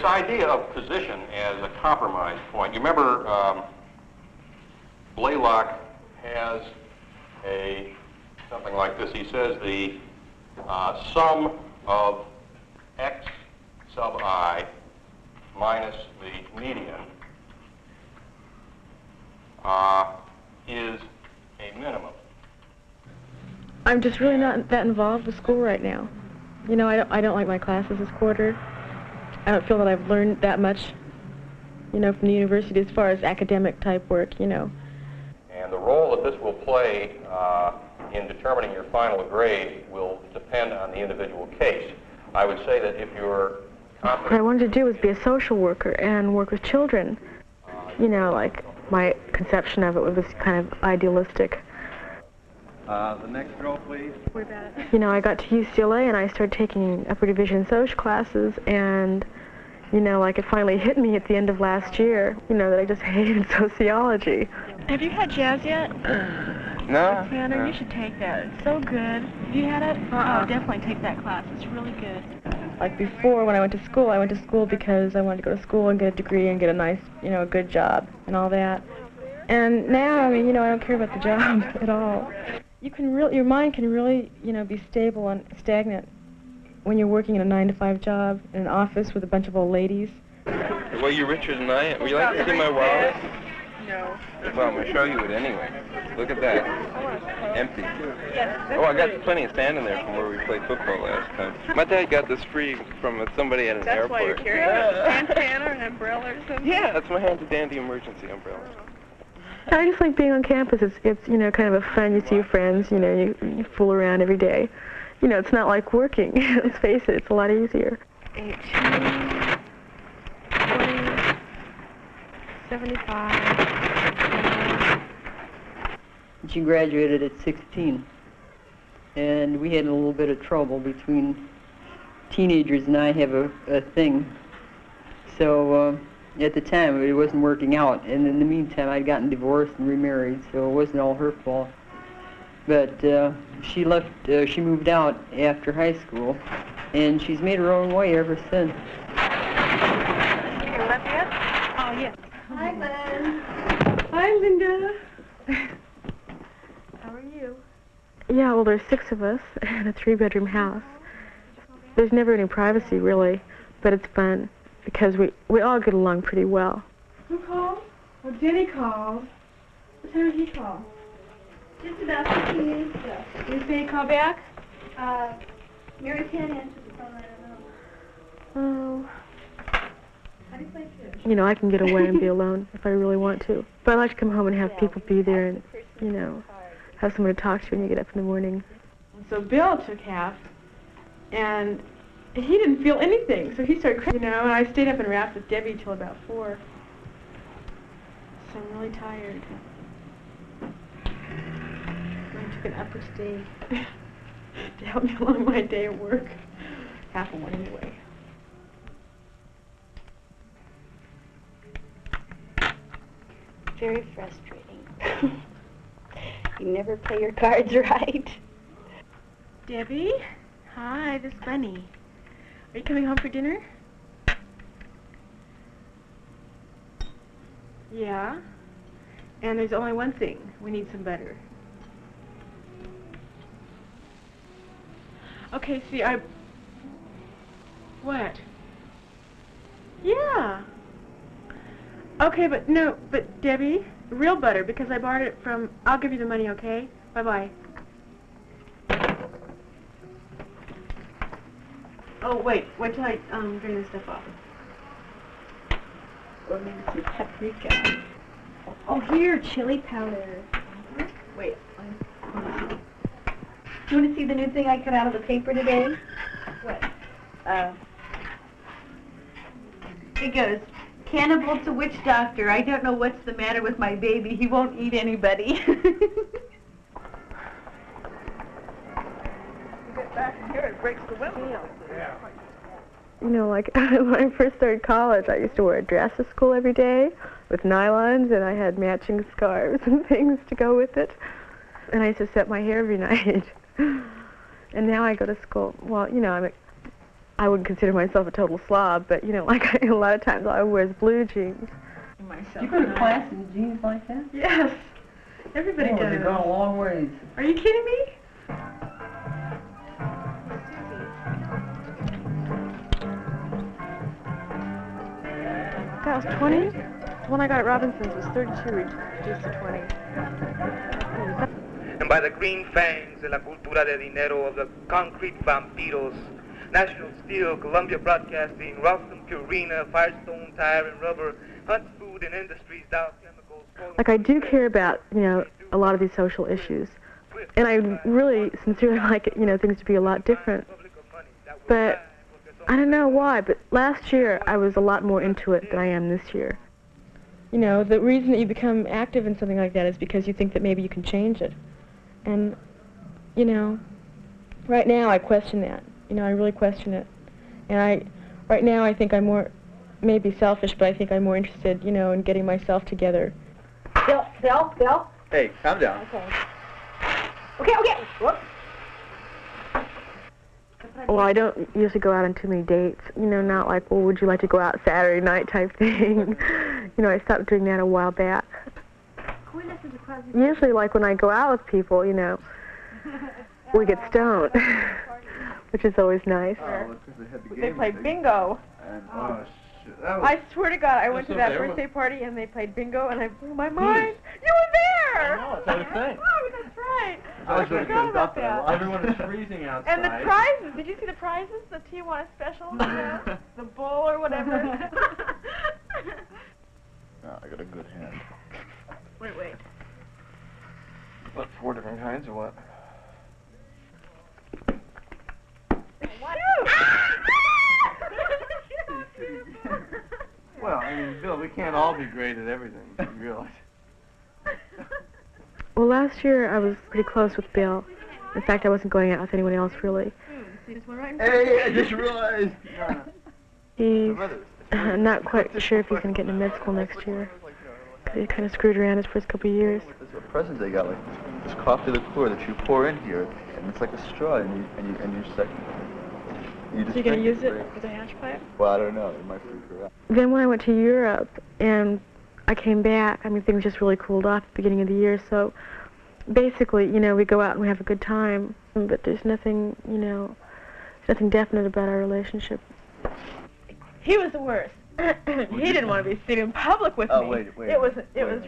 this idea of position as a compromise point, you remember Blaylock has something like this. He says the sum of x sub I minus the median is a minimum. I'm just really not that involved with school right now. You know, I don't like my classes this quarter. I don't feel that I've learned that much, you know, from the university as far as academic type work, you know. And the role that this will play in determining your final grade will depend on the individual case. I would say that if you're confident... What I wanted to do was be a social worker and work with children. You know, like, my conception of it was kind of idealistic. The next girl, please. You know, I got to UCLA and I started taking upper division social classes, and, you know, like, it finally hit me at the end of last year, you know, that I just hated sociology. Have you had jazz yet? No. Tanner, No. you should take that. It's so good. Have you had it? Oh, definitely take that class. It's really good. Like before, when I went to school because I wanted to go to school and get a degree and get a nice, you know, a good job and all that. And now, I mean, you know, I don't care about the job at all. Your mind can really, you know, be stable and stagnant when you're working in a 9-to-5 job in an office with a bunch of old ladies. Well, you're richer than I am. Would you like to see my wallet? No. Well, I'm going to show you it anyway. Look at that. Empty. Oh, I got plenty of sand in there from where we played football last time. My dad got this free from somebody at an airport. That's why you're carrying a bandana or an umbrella or something? Yeah, that's my handy-dandy emergency umbrella. I just like being on campus. It's you know, kind of a fun. You see your friends, you know, you fool around every day. You know, it's not like working. Let's face it, it's a lot easier. 18, 20, 75. She graduated at 16, and we had a little bit of trouble between teenagers, and I have a thing. So at the time, it wasn't working out, and in the meantime, I'd gotten divorced and remarried, so it wasn't all her fault. But she left, she moved out after high school, and she's made her own way ever since. You left yet? Oh, yes. Hi, Glenn. Hi, Linda. How are you? Yeah, well, there's 6 of us in a 3-bedroom house. There's never any privacy, really, but it's fun because we all get along pretty well. Who called? Well, Denny called. What time did he call? Just about 15 minutes ago. Did you say he called back? Mary Penn answered the phone, I don't know. Oh. How do you play fish? You know, I can get away and be alone if I really want to. But I like to come home and have people be there and, you know, have someone to talk to when you get up in the morning. So Bill took half, and he didn't feel anything, so he started crying, you know, and I stayed up and rapped with Debbie till about 4. So I'm really tired. I took an uppers day to help me along my day at work. Half of one anyway. Very frustrating. You never play your cards right. Debbie? Hi, this is Bunny. Are you coming home for dinner? Yeah. And there's only one thing. We need some butter. Okay, see, What? Yeah. Okay, but Debbie, real butter, because I borrowed it from... I'll give you the money, okay? Bye-bye. Oh, wait till I drain this stuff off. Or maybe some paprika. Oh, here, chili powder. Wait. Do you want to see the new thing I cut out of the paper today? What? It goes, cannibal to witch doctor. I don't know what's the matter with my baby. He won't eat anybody. Get back here, it breaks the window. Yeah. You know, like, when I first started college, I used to wear a dress to school every day with nylons, and I had matching scarves and things to go with it. And I used to set my hair every night. And now I go to school. Well, you know, I wouldn't consider myself a total slob, but you know, like a lot of times I wear blue jeans. You go to class in jeans like that? Yes. Everybody does. You've gone a long ways. Are you kidding me? That was 20? The one I got at Robinson's was 32, reduced to 20. And by the green fangs de la cultura de dinero of the concrete vampiros, National Steel, Columbia Broadcasting, Ralston Purina, Firestone Tire and Rubber, Hunt Food and Industries, Dow Chemicals... Like, I do care about, you know, a lot of these social issues. And I really sincerely like, you know, things to be a lot different. But I don't know why, but last year I was a lot more into it than I am this year. You know, the reason that you become active in something like that is because you think that maybe you can change it. And, you know, right now I question that. You know, I really question it. And right now I think I'm more, maybe selfish, but I think I'm more interested, you know, in getting myself together. Bill? Hey, calm down. Okay. Whoops. Well, I don't usually go out on too many dates. You know, not like, well, would you like to go out Saturday night type thing. You know, I stopped doing that a while back. Usually, like, when I go out with people, you know, we get stoned, which is always nice. Oh, because they had the game. They played bingo. And, oh, shit. That was, I swear to God, I went to that there. birthday party and they played bingo and I blew my mind. You were there! I know, that's what I was saying. Oh, that's right. I was I really forgot pissed about off that I that. lost. Everyone is freezing outside. And the prizes, did you see the prizes? The Tijuana special? The bull or whatever? Oh, I got a good hand. Wait. What, 4 different kinds or what? Well, I mean, Bill, we can't all be great at everything, you realize. Well, last year I was pretty close with Bill. In fact, I wasn't going out with anyone else, really. Hey, I just realized. He's not quite sure if he's going to get into med school next year. He kind of screwed around his first couple of years. There's a present they got, like this coffee liqueur that you pour in here, and it's like a straw, and you just like. You just So you're going to drink use it right? as a hash pipe? Well, I don't know. It might freak her out. Then when I went to Europe and I came back, I mean, things just really cooled off at the beginning of the year. So basically, you know, we go out and we have a good time, but there's nothing, you know, there's nothing definite about our relationship. He was the worst. He didn't want to be seen in public with me. Oh, wait. It was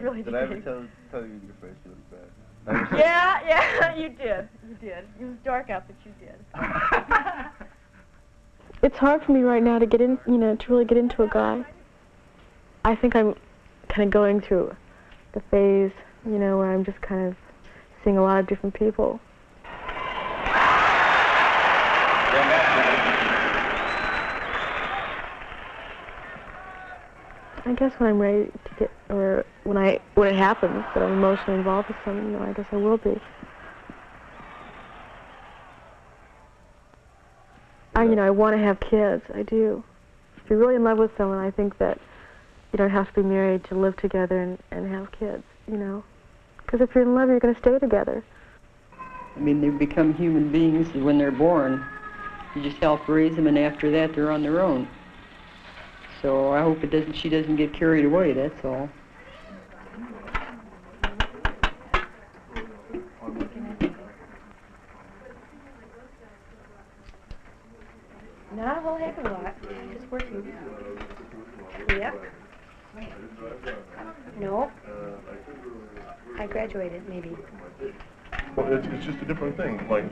really Did I ever deep. tell you your face really bad? Yeah, you did. It was dark out, but you did. It's hard for me right now to get in, you know, to really get into a guy. I think I'm kind of going through the phase, you know, where I'm just kind of seeing a lot of different people. I guess when I'm ready to get, or when it happens that I'm emotionally involved with someone, you know, I guess I will be. I want to have kids. I do. If you're really in love with someone, I think that you don't have to be married to live together and have kids, you know. Because if you're in love, you're going to stay together. I mean, they become human beings when they're born. You just help raise them, and after that, they're on their own. So I hope she doesn't get carried away, that's all. Not a whole heck of a lot. Just working. Yep. No. I graduated, maybe. Well, it's just a different thing. Like,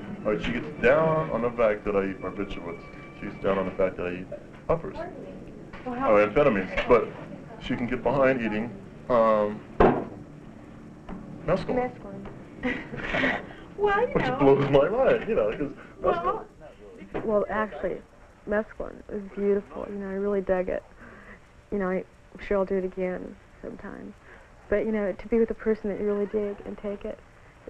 she gets down on the fact that I eat barbiturates. She gets down on the fact that I eat puffers. Amphetamines. But she can get behind eating mescaline. Well, you Which know. blows my mind, you know, because mescaline. Well, actually, mescaline was beautiful. You know, I really dug it. You know, I'm sure I'll do it again sometime. But, you know, to be with a person that you really dig and take it,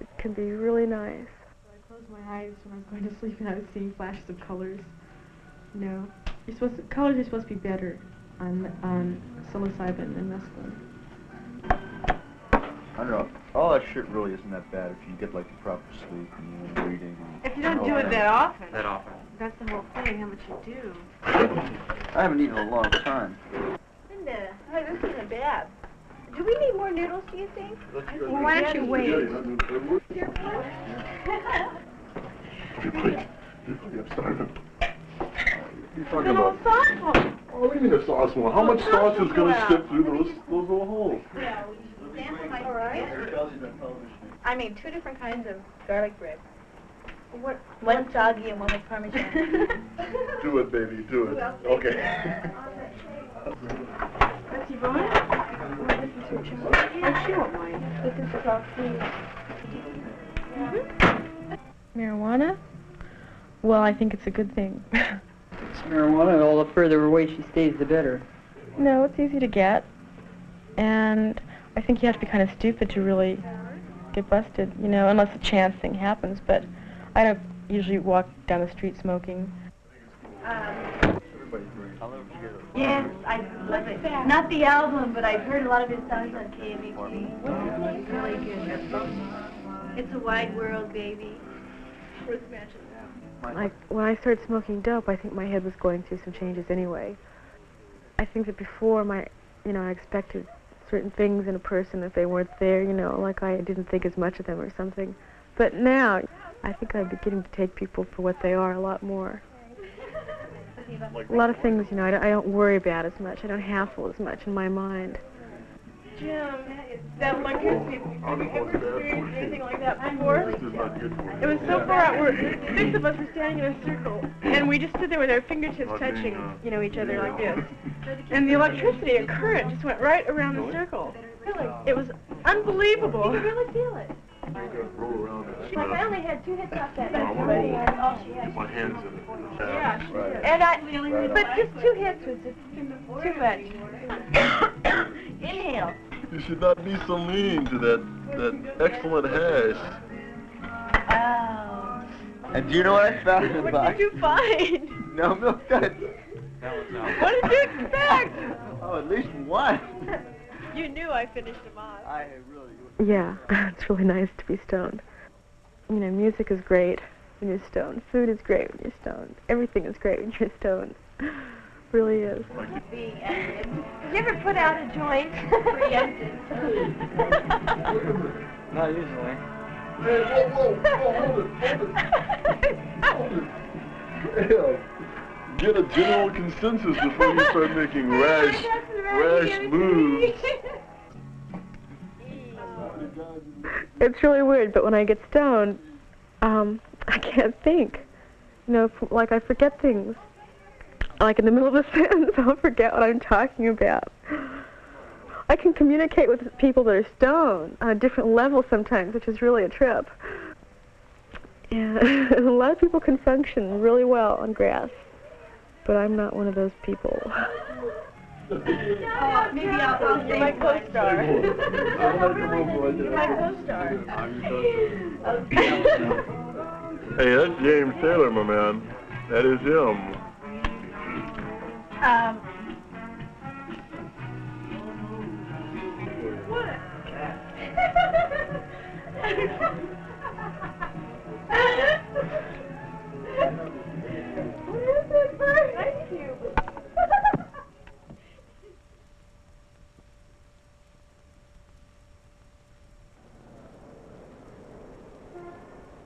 it can be really nice. I closed my eyes when I was going to sleep and I was seeing flashes of colors. You know, colors are supposed to be better on psilocybin than mescaline. I don't know. All that shit really isn't that bad if you get like proper sleep and you're reading. If you don't do it that often. That often. That's the whole thing, how much you do. I haven't eaten in a long time. Linda, hi, this isn't bad. Do we need more noodles, do you think? Well, why don't you wait? Please. I'm starving. You're talking Then about... I'll sauce one. Oh, what do you mean a sauce one? How much sauce is going to slip through those little holes? All right. I made 2 different kinds of garlic bread. One soggy and one with Parmesan. Do it, baby, do it. Okay. That's Yvonne? Oh, she won't mind. This is the coffee. Marijuana? Well, I think it's a good thing. It's marijuana, all the further away she stays, the better. No, it's easy to get, and I think you have to be kind of stupid to really get busted, you know, unless a chance thing happens, but I don't usually walk down the street smoking. Yes, I love it. Not the album, but I've heard a lot of his songs on KMET. What's his name? Really good. It's a wide world, baby. Like, when I started smoking dope, I think my head was going through some changes anyway. I think that before I expected certain things in a person if they weren't there, you know, like I didn't think as much of them or something. But now, I think I'm beginning to take people for what they are a lot more. A lot of things, you know, I don't worry about as much. I don't hassle as much in my mind. Jim, that electricity, have you ever experienced anything like that before? This is not good for you. It was so far out where 6 of us were standing in a circle, and we just stood there with our fingertips touching, you know, each other like this. And the electricity, a current, just went right around the circle. It was unbelievable. You can really feel it. Roll around it. I only had 2 hits off that. I want to all she had. Get my hands in it. Yeah, she did. And but just 2 hits was just too much. Inhale. You should not be so mean to that excellent hash. Oh. And do you know what I found in the What box? did you find? No milk duds. What did you expect? Oh, at least one. You knew I finished them off. I really... Yeah, it's really nice to be stoned. You know, music is great when you're stoned. Food is great when you're stoned. Everything is great when you're stoned. Really is. Did you ever put out a joint? Preempted. Not usually. Hey, whoa, hold it. Hell, get a general consensus before you start making rash moves. It's really weird, but when I get stoned, I can't think. You know, like I forget things. Like in the middle of a sentence, I'll forget what I'm talking about. I can communicate with people that are stoned on a different level sometimes, which is really a trip. And a lot of people can function really well on grass, but I'm not one of those people. Maybe I'll You're my co-star. You're my co-star. Hey, that's James Taylor, my man. That is him.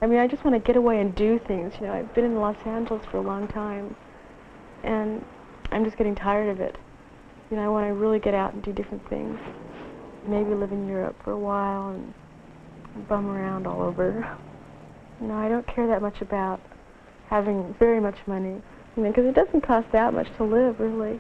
I mean, I just want to get away and do things. You know, I've been in Los Angeles for a long time, and I'm just getting tired of it. You know, I want to really get out and do different things. Maybe live in Europe for a while and bum around all over. You know, I don't care that much about having very much money, you know, because it doesn't cost that much to live, really.